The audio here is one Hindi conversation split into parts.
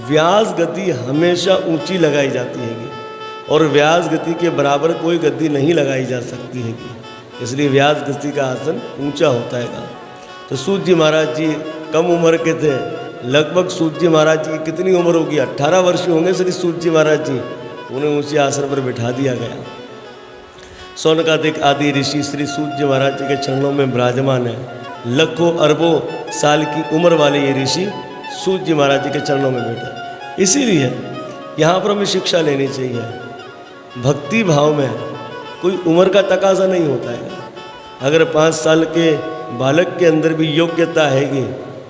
व्यास गति हमेशा ऊंची लगाई जाती हैगी और व्यास गति के बराबर कोई गद्दी नहीं लगाई जा सकती हैगी, इसलिए व्यास गति का आसन ऊंचा होता हैगा। तो सूत जी महाराज जी कम उम्र के थे, लगभग सूत जी महाराज जी की कितनी उम्र होगी, 18 वर्ष होंगे श्री सूत जी महाराज जी, उन्हें ऊंचे आसन पर बिठा दिया गया। सौनकादिक आदि ऋषि श्री सूत जी महाराज जी के चरणों में विराजमान है। लाखों अरबों साल की उम्र वाले ये ऋषि सूत जी महाराज जी के चरणों में बैठे। इसीलिए यहाँ पर हमें शिक्षा लेनी चाहिए। भक्ति भाव में कोई उम्र का तकाजा नहीं होता है। अगर 5 साल के बालक के अंदर भी योग्यता हैगी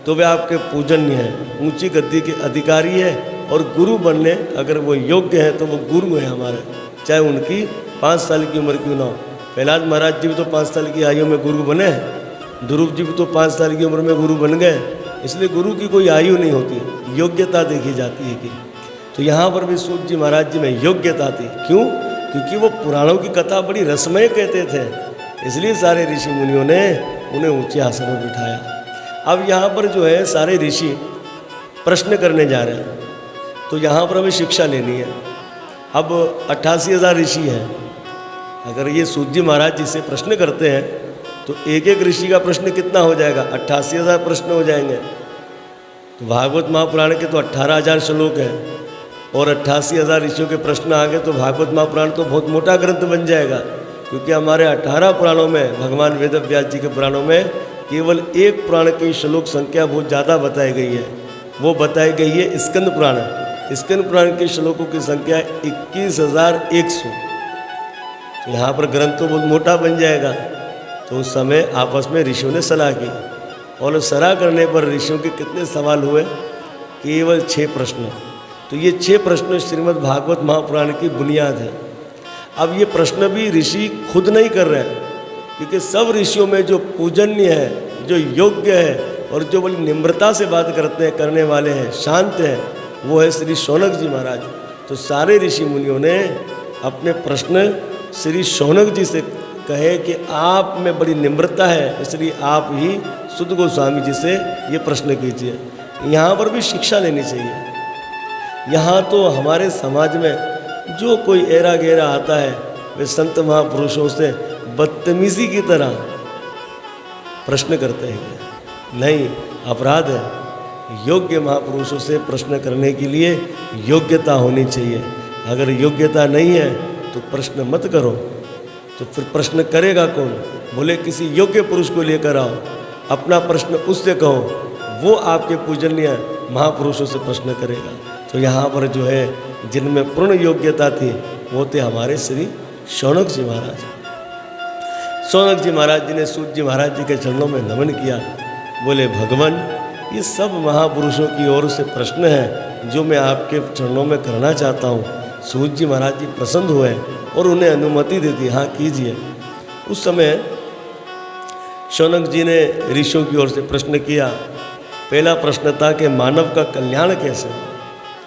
तो वे आपके पूजनीय है, ऊंची गद्दी के अधिकारी है, और गुरु बनने अगर वो योग्य है तो वो गुरु है हमारे, चाहे उनकी 5 साल की उम्र क्यों ना हो। प्रहलाद महाराज जी भी तो 5 साल की आयु में गुरु बने हैं, ध्रुव जी भी तो 5 साल की उम्र में गुरु बन गए। इसलिए गुरु की कोई आयु नहीं होती, योग्यता देखी जाती है कि। तो यहाँ पर भी सूत जी महाराज जी में योग्यता थी। क्यों? क्योंकि वो पुराणों की कथा बड़ी रसमय कहते थे, इसलिए सारे ऋषि मुनियों ने उन्हें ऊंचे आसन में बिठाया। अब यहाँ पर जो है सारे ऋषि प्रश्न करने जा रहे हैं, तो यहाँ पर हमें शिक्षा लेनी है। अब 88,000 ऋषि हैं, अगर ये सूत जी महाराज जी से प्रश्न करते हैं तो एक एक ऋषि का प्रश्न कितना हो जाएगा, 88,000 प्रश्न हो जाएंगे। तो भागवत महापुराण के तो 18,000 श्लोक हैं और 88,000 ऋषियों के प्रश्न आ गए तो भागवत महापुराण तो बहुत मोटा ग्रंथ बन जाएगा। क्योंकि हमारे 18 पुराणों में, भगवान वेद व्यास जी के पुराणों में केवल एक पुराण की श्लोक संख्या बहुत ज़्यादा बताई गई है, वो बताई गई है स्कंद पुराण। स्कंद पुराण के श्लोकों की संख्या 21,100। तो यहाँ पर ग्रंथ तो बहुत मोटा बन जाएगा। तो उस समय आपस में ऋषियों ने सलाह की, और सलाह करने पर ऋषियों के कितने सवाल हुए, केवल 6 प्रश्न। तो ये 6 प्रश्न श्रीमद् भागवत महापुराण की बुनियाद है। अब ये प्रश्न भी ऋषि खुद नहीं कर रहे हैं, क्योंकि सब ऋषियों में जो पूजनीय है, जो योग्य है और जो बड़ी निम्रता से बात करते हैं, करने वाले हैं, शांत हैं, वो है श्री शौनक जी महाराज। तो सारे ऋषि मुनियों ने अपने प्रश्न श्री शौनक जी से कहे कि आप में बड़ी निम्रता है, इसलिए आप ही सुत गोस्वामी जी से ये प्रश्न कीजिए। यहाँ पर भी शिक्षा लेनी चाहिए। यहाँ तो हमारे समाज में जो कोई एरा गेरा आता है वे संत महापुरुषों से बदतमीजी की तरह प्रश्न करते हैं। नहीं, अपराध है। योग्य महापुरुषों से प्रश्न करने के लिए योग्यता होनी चाहिए। अगर योग्यता नहीं है तो प्रश्न मत करो। तो फिर प्रश्न करेगा कौन? बोले किसी योग्य पुरुष को लेकर आओ, अपना प्रश्न उससे कहो, वो आपके पूजनीय महापुरुषों से प्रश्न करेगा। तो यहाँ पर जो है जिनमें पूर्ण योग्यता थी वो थे हमारे श्री शौनक जी महाराज। शौनक जी महाराज जी ने सूत जी महाराज जी के चरणों में नमन किया। बोले भगवान, ये सब महापुरुषों की ओर से प्रश्न हैं जो मैं आपके चरणों में करना चाहता हूँ। सूत जी महाराज जी प्रसन्न हुए और उन्हें अनुमति दे दी, हाँ कीजिए। उस समय शौनक जी ने ऋषियों की ओर से प्रश्न किया। पहला प्रश्न था कि मानव का कल्याण कैसे?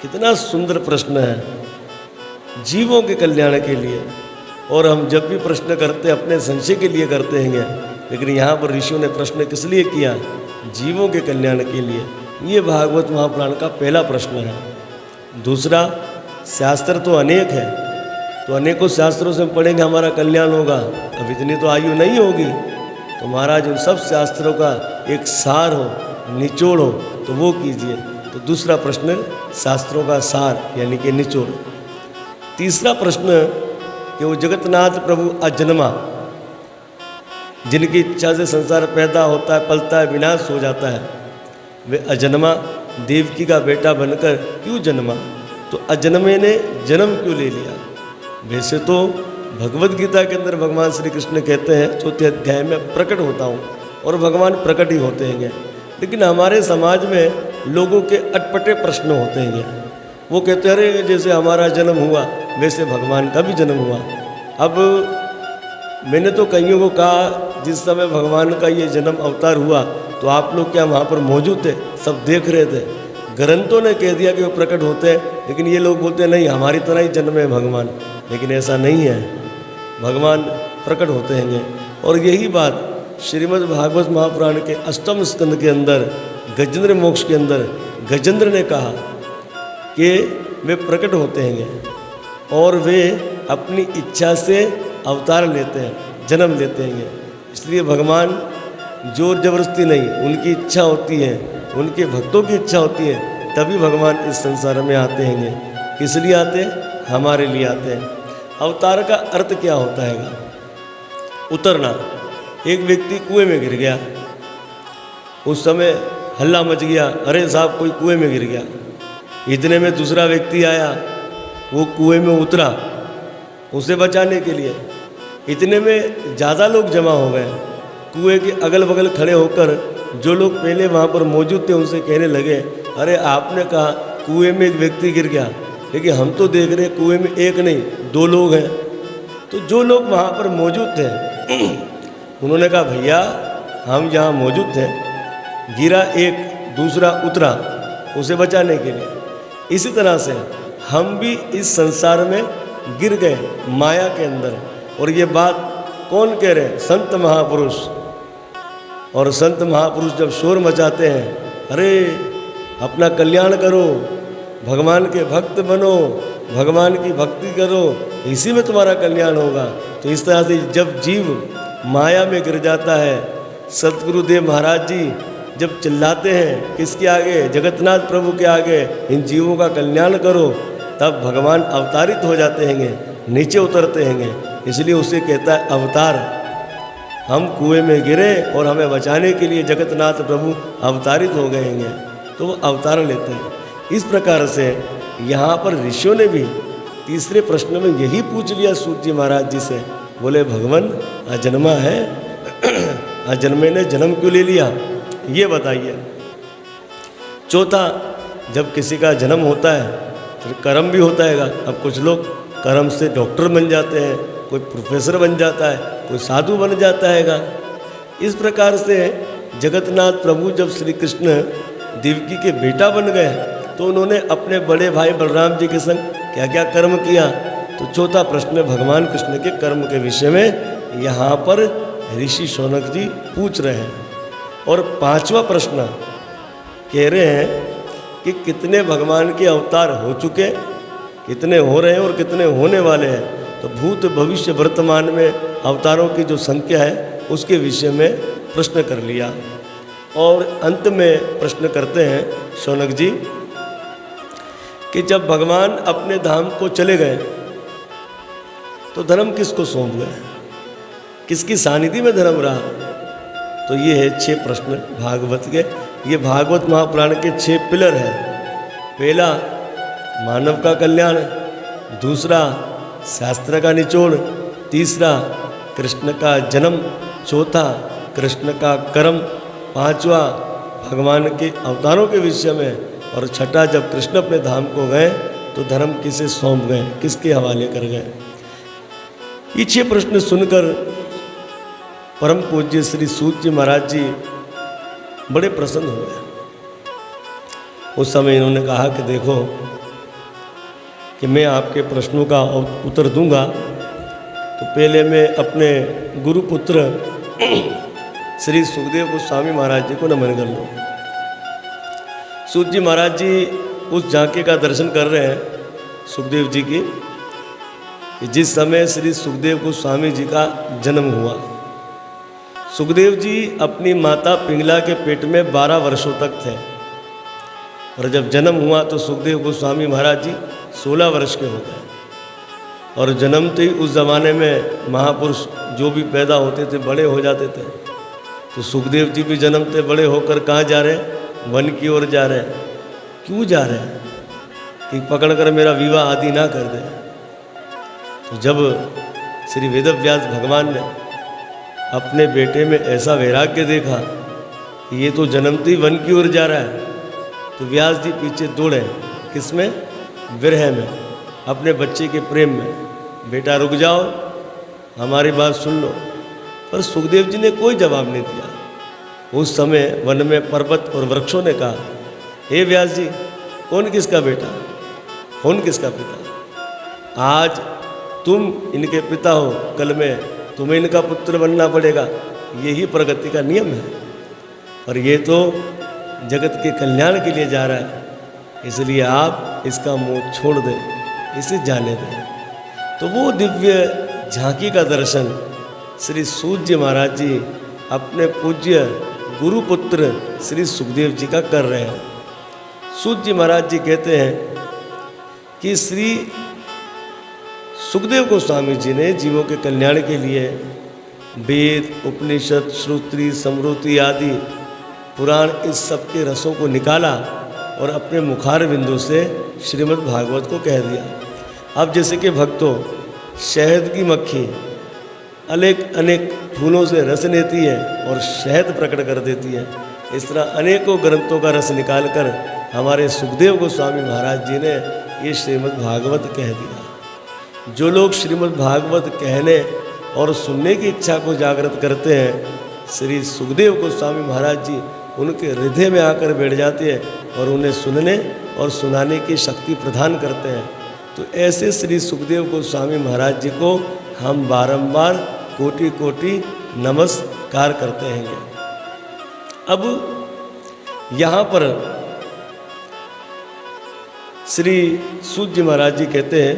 कितना सुंदर प्रश्न है, जीवों के कल्याण के लिए। और हम जब भी प्रश्न करते अपने संशय के लिए करते हैं, लेकिन यहाँ पर ऋषियों ने प्रश्न किस लिए किया? जीवों के कल्याण के लिए। ये भागवत महापुराण का पहला प्रश्न है। दूसरा, शास्त्र तो अनेक है, तो अनेकों शास्त्रों से हम पढ़ेंगे हमारा कल्याण होगा। अब इतनी तो आयु नहीं होगी, तो महाराज उन सब शास्त्रों का एक सार हो, निचोड़ हो, तो वो कीजिए। तो दूसरा प्रश्न शास्त्रों का सार यानी कि निचोड़। तीसरा प्रश्न कि वो जगन्नाथ प्रभु अजन्मा, जिनकी इच्छा से संसार पैदा होता है, पलता है, विनाश हो जाता है, वे अजन्मा देवकी का बेटा बनकर क्यों जन्मा? तो अजन्मे ने जन्म क्यों ले लिया? वैसे तो भगवद गीता के अंदर भगवान श्री कृष्ण कहते हैं 4थे अध्याय में प्रकट होता हूँ, और भगवान प्रकट ही होते हैं। लेकिन हमारे समाज में लोगों के अटपटे प्रश्न होते हैं। वो कहते हैं अरे जैसे हमारा जन्म हुआ वैसे भगवान का भी जन्म हुआ। अब मैंने तो कईयों को कहा जिस समय भगवान का ये जन्म अवतार हुआ तो आप लोग क्या वहाँ पर मौजूद थे? सब देख रहे थे। ग्रंथों ने कह दिया कि वो प्रकट होते हैं, लेकिन ये लोग बोलते हैं नहीं हमारी तरह ही जन्म है भगवान। लेकिन ऐसा नहीं है, भगवान प्रकट होते हैं। और यही बात श्रीमद् भागवत महापुराण के 8वें स्कंद के अंदर गजेंद्र मोक्ष के अंदर गजेंद्र ने कहा कि वे प्रकट होते हैं और वे अपनी इच्छा से अवतार लेते हैं, जन्म लेते हैं। इसलिए भगवान जोर जबरदस्ती नहीं, उनकी इच्छा होती है, उनके भक्तों की इच्छा होती है, तभी भगवान इस संसार में आते हैं। किस लिए आते हैं? हमारे लिए आते हैं। अवतार का अर्थ क्या होता है? उतरना। एक व्यक्ति कुएं में गिर गया, उस समय हल्ला मच गया, अरे साहब कोई कुएं में गिर गया। इतने में दूसरा व्यक्ति आया, वो कुएं में उतरा उसे बचाने के लिए। इतने में ज़्यादा लोग जमा हो गए। कुएं के अगल बगल खड़े होकर जो लोग पहले वहाँ पर मौजूद थे उनसे कहने लगे, अरे आपने कहा कुएं में एक व्यक्ति गिर गया, लेकिन हम तो देख रहे कुएं में एक नहीं 2 लोग हैं। तो जो लोग वहाँ पर मौजूद थे उन्होंने कहा, भैया हम यहाँ मौजूद थे, गिरा एक, दूसरा उतरा उसे बचाने के लिए। इसी तरह से हम भी इस संसार में गिर गए माया के अंदर। और ये बात कौन कह रहे हैं? संत महापुरुष। और संत महापुरुष जब शोर मचाते हैं, अरे अपना कल्याण करो, भगवान के भक्त बनो, भगवान की भक्ति करो, इसी में तुम्हारा कल्याण होगा। तो इस तरह से जब जीव माया में गिर जाता है, सतगुरुदेव महाराज जी जब चिल्लाते हैं किसके आगे? जगन्नाथ प्रभु के आगे, इन जीवों का कल्याण करो, तब भगवान अवतारित हो जाते हैं, नीचे उतरते हैं। इसलिए उसे कहता है अवतार। हम कुएं में गिरे और हमें बचाने के लिए जगन्नाथ प्रभु अवतारित हो गए हैं, तो वो अवतार लेते हैं। इस प्रकार से यहाँ पर ऋषियों ने भी तीसरे प्रश्न में यही पूछ लिया सूत जी महाराज जी से। बोले भगवान अजन्मा है, अजन्मे ने जन्म क्यों ले लिया, ये बताइए। चौथा, जब किसी का जन्म होता है फिर कर्म भी होता है। अब कुछ लोग कर्म से डॉक्टर बन जाते हैं, कोई प्रोफेसर बन जाता है, कोई साधु बन जाता है। इस प्रकार से जगन्नाथ प्रभु जब श्री कृष्ण देवकी के बेटा बन गए तो उन्होंने अपने बड़े भाई बलराम जी के संग क्या क्या कर्म किया। तो चौथा प्रश्न भगवान कृष्ण के कर्म के विषय में यहाँ पर ऋषि शौनक जी पूछ रहे हैं। और पांचवा प्रश्न कह रहे हैं कि कितने भगवान के अवतार हो चुके, कितने हो रहे हैं और कितने होने वाले हैं। तो भूत भविष्य वर्तमान में अवतारों की जो संख्या है उसके विषय में प्रश्न कर लिया। और अंत में प्रश्न करते हैं शौनक जी कि जब भगवान अपने धाम को चले गए तो धर्म किसको सौंप गए, किसकी सानिध्य में धर्म रहा। तो ये है 6 प्रश्न भागवत के। ये भागवत महापुराण के 6 पिलर हैं। पहला मानव का कल्याण, दूसरा शास्त्र का निचोड़, तीसरा कृष्ण का जन्म, चौथा कृष्ण का कर्म, पांचवा भगवान के अवतारों के विषय में, और छठा जब कृष्ण अपने धाम को गए तो धर्म किसे सौंप गए, किसके हवाले कर गए। ये 6 प्रश्न सुनकर परम पूज्य श्री सूत जी महाराज जी बड़े प्रसन्न हुए। उस समय इन्होंने कहा कि देखो कि मैं आपके प्रश्नों का उत्तर दूंगा, तो पहले मैं अपने गुरुपुत्र श्री सुखदेव गोस्वामी महाराज जी को नमन कर लूँ। सूत जी महाराज जी उस झांकी का दर्शन कर रहे हैं सुखदेव जी की, कि जिस समय श्री सुखदेव गोस्वामी जी का जन्म हुआ। सुखदेव जी अपनी माता पिंगला के पेट में 12 वर्षों तक थे, और जब जन्म हुआ तो सुखदेव गोस्वामी महाराज जी 16 वर्ष के हो गए। और जन्मते ही उस ज़माने में महापुरुष जो भी पैदा होते थे बड़े हो जाते थे। तो सुखदेव जी भी जन्मते बड़े होकर कहाँ जा रहे हैं? वन की ओर जा रहे हैं। क्यों जा रहे हैं? कि पकड़कर मेरा विवाह आदि ना कर दे। तो जब श्री वेदव्यास भगवान ने अपने बेटे में ऐसा वैराग्य देखा कि ये तो जन्मते ही वन की ओर जा रहा है, तो व्यास जी पीछे दौड़े। किसमें? विरह में, अपने बच्चे के प्रेम में। बेटा रुक जाओ, हमारी बात सुन लो। पर सुखदेव जी ने कोई जवाब नहीं दिया। उस समय वन में पर्वत और वृक्षों ने कहा, हे व्यास जी, कौन किसका बेटा, कौन किसका पिता? आज तुम इनके पिता हो, कल में तुम्हें इनका पुत्र बनना पड़ेगा। यही प्रगति का नियम है। और ये तो जगत के कल्याण के लिए जा रहा है, इसलिए आप इसका मुंह छोड़ दे, इसे जाने दे। तो वो दिव्य झांकी का दर्शन श्री सूत जी महाराज जी अपने पूज्य गुरुपुत्र श्री सुखदेव जी का कर रहे हैं। सूत जी महाराज जी कहते हैं कि श्री सुखदेव गोस्वामी जी ने जीवों के कल्याण के लिए वेद, उपनिषद, श्रुति, स्मृति आदि पुराण इस सब के रसों को निकाला और अपने मुखार बिंदु से श्रीमद् भागवत को कह दिया। अब जैसे कि भक्तों शहद की मक्खी अनेक फूलों से रस लेती है और शहद प्रकट कर देती है, इस तरह अनेकों ग्रंथों का रस निकालकर हमारे सुखदेव गोस्वामी महाराज जी ने ये श्रीमद् भागवत कह दिया। जो लोग श्रीमद् भागवत कहने और सुनने की इच्छा को जागृत करते हैं, श्री सुखदेव गोस्वामी महाराज जी उनके हृदय में आकर बैठ जाते हैं और उन्हें सुनने और सुनाने की शक्ति प्रदान करते हैं। तो ऐसे श्री सुखदेव गोस्वामी महाराज जी को हम बारंबार कोटि कोटि नमस्कार करते हैं। अब यहाँ पर श्री सूत जी महाराज जी कहते हैं,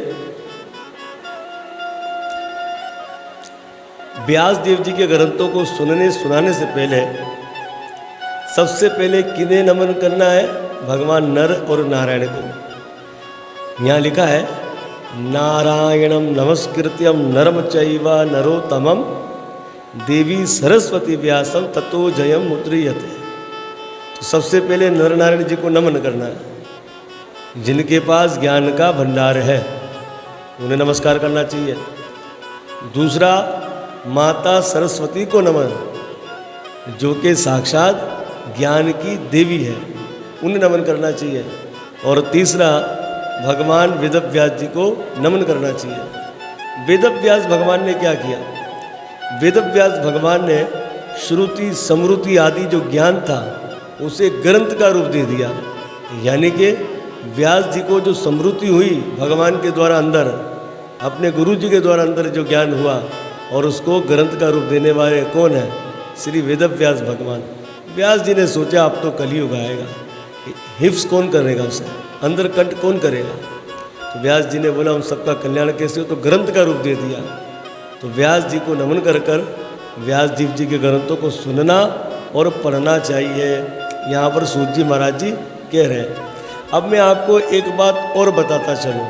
व्यास देव जी के ग्रंथों को सुनने सुनाने से पहले सबसे पहले किन्हें नमन करना है? भगवान नर और नारायण को। यहाँ लिखा है नारायणम नमस्कृत्यम नरम चैव नरोत्तमम देवी सरस्वती व्यासम ततो जयम मुद्रीयते। तो सबसे पहले नर नारायण जी को नमन करना है, जिनके पास ज्ञान का भंडार है उन्हें नमस्कार करना चाहिए। दूसरा माता सरस्वती को नमन, जो कि साक्षात ज्ञान की देवी है, उन्हें नमन करना चाहिए। और तीसरा भगवान वेदव्यास जी को नमन करना चाहिए। वेदव्यास भगवान ने क्या किया? वेदव्यास भगवान ने श्रुति, स्मृति आदि जो ज्ञान था उसे ग्रंथ का रूप दे दिया। यानी कि व्यास जी को जो स्मृति हुई भगवान के द्वारा अंदर, अपने गुरु जी के द्वारा अंदर जो ज्ञान हुआ, और उसको ग्रंथ का रूप देने वाले कौन है? श्री वेदव्यास भगवान। व्यास जी ने सोचा अब तो कलयुग आएगा, हिफ्स कौन करेगा उसे, अंदर कंठ कौन करेगा? तो व्यास जी ने बोला उन सबका कल्याण कैसे हो, तो ग्रंथ का रूप दे दिया। तो व्यास जी को नमन कर कर व्यास देव जी के ग्रंथों को सुनना और पढ़ना चाहिए, यहाँ पर सूत जी महाराज जी कह रहे हैं। अब मैं आपको एक बात और बताता चलूँ,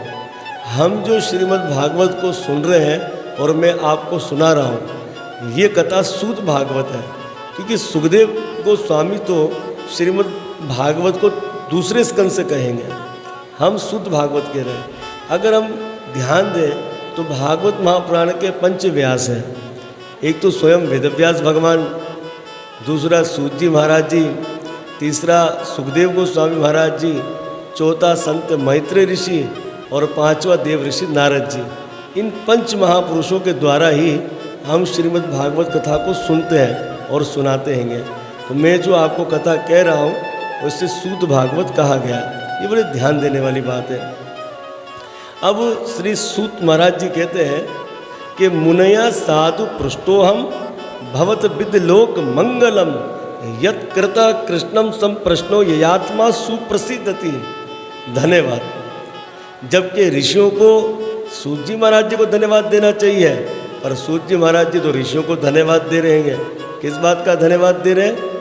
हम जो श्रीमद् भागवत को सुन रहे हैं और मैं आपको सुना रहा हूँ, ये कथा सूत भागवत है, क्योंकि सुखदेव गोस्वामी तो श्रीमद् भागवत को दूसरे स्कंद से कहेंगे, हम सूत भागवत कह रहे हैं। अगर हम ध्यान दें तो भागवत महापुराण के पंच व्यास हैं, एक तो स्वयं वेदव्यास भगवान, दूसरा सूत जी महाराज जी, तीसरा सुखदेव गोस्वामी महाराज जी, चौथा संत मैत्रेय ऋषि और पांचवा देव ऋषि नारद जी। इन पंच महापुरुषों के द्वारा ही हम श्रीमद् भागवत कथा को सुनते हैं और सुनाते हैं। तो मैं जो आपको कथा कह रहा हूँ उससे सूत भागवत कहा गया, ये बड़े ध्यान देने वाली बात है। अब श्री सूत महाराज जी कहते हैं कि मुनया साधु पृष्ठोहम भवत विद लोक मंगलम यत कृता कृष्णम सम प्रश्नो ययात्मा सुप्रसिद्धति। धन्यवाद। जबकि ऋषियों को सूत जी महाराज जी को धन्यवाद देना चाहिए, पर सूत जी महाराज जी तो ऋषियों को धन्यवाद दे रहे हैं। किस बात का धन्यवाद दे रहे हैं?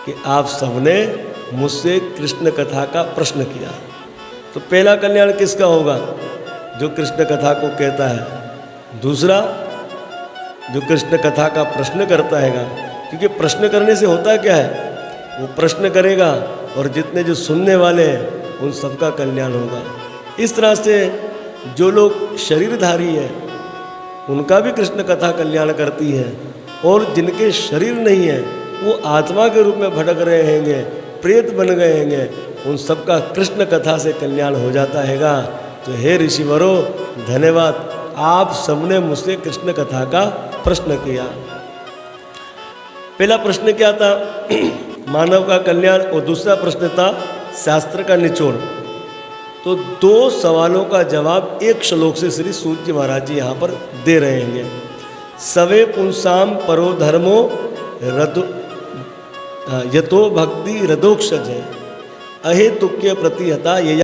कि आप सबने मुझसे कृष्ण कथा का प्रश्न किया। तो पहला कल्याण किसका होगा? जो कृष्ण कथा को कहता है। दूसरा जो कृष्ण कथा का प्रश्न करता है, क्योंकि प्रश्न करने से होता क्या है, वो प्रश्न करेगा और जितने जो सुनने वाले हैं उन सबका कल्याण होगा। इस तरह से जो लोग शरीरधारी हैं उनका भी कृष्ण कथा कल्याण करती है, और जिनके शरीर नहीं है वो आत्मा के रूप में भटक रहे हैंगे, प्रेत बन गए हैंगे, उन सबका कृष्ण कथा से कल्याण हो जाता हैगा। तो हे ऋषिवरो धन्यवाद, आप सबने मुझसे कृष्ण कथा का प्रश्न किया। पहला प्रश्न क्या था? मानव का कल्याण, और दूसरा प्रश्न था शास्त्र का निचोड़। तो दो सवालों का जवाब एक श्लोक से श्री सूत जी महाराज जी यहाँ पर दे रहे हैं। सवे पुंसाम परो धर्मो यतो भक्ति रदोक्षज अहेतुक्य प्रतिहता ये